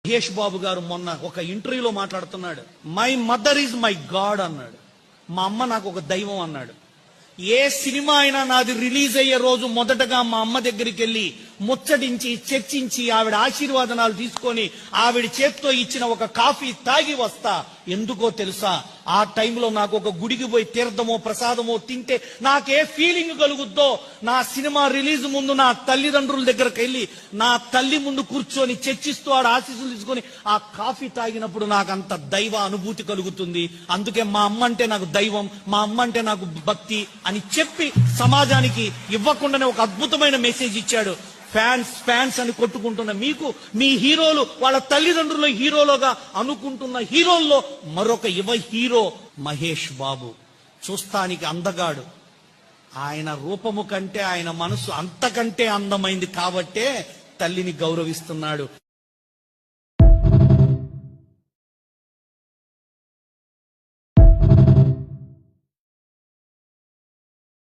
మహేష్ బాబు గారు మొన్న ఒక ఇంటర్వ్యూలో మాట్లాడుతున్నాడు. My mother is my God అన్నాడు. మా అమ్మ నాకు ఒక దైవం అన్నాడు. ఏ సినిమా అయినా నాది రిలీజ్ అయ్యే రోజు మొదటగా మా అమ్మ దగ్గరికి వెళ్ళి ముచ్చటించి చర్చించి ఆవిడ ఆశీర్వాదనాలు తీసుకొని ఆవిడ చేత్తో ఇచ్చిన ఒక కాఫీ తాగి వస్తా. ఎందుకో తెలుసా? ఆ టైంలో నాకు ఒక గుడికి పోయి తీర్థమో ప్రసాదమో తింటే నాకే ఫీలింగ్ కలుగుద్దో, నా సినిమా రిలీజ్ ముందు నా తల్లిదండ్రుల దగ్గరకు వెళ్ళి నా తల్లి ముందు కూర్చొని చర్చిస్తూ ఆడ ఆశీస్సులు తీసుకొని ఆ కాఫీ తాగినప్పుడు నాకు అంత దైవ అనుభూతి కలుగుతుంది. అందుకే మా అమ్మ అంటే నాకు దైవం, మా అమ్మ అంటే నాకు భక్తి అని చెప్పి సమాజానికి ఇవ్వకుండానే ఒక అద్భుతమైన మెసేజ్ ఇచ్చాడు. ఫ్యాన్స్ ఫ్యాన్స్ అని కొట్టుకుంటున్న మీకు మీ హీరోలు వాళ్ళ తల్లిదండ్రుల హీరోలుగా అనుకుంటున్న హీరోల్లో మరొక యువ హీరో మహేష్ బాబు. చూస్తానికి అందగాడు. ఆయన రూపము కంటే ఆయన మనసు అంతకంటే అందమైంది కాబట్టే తల్లిని గౌరవిస్తున్నాడు.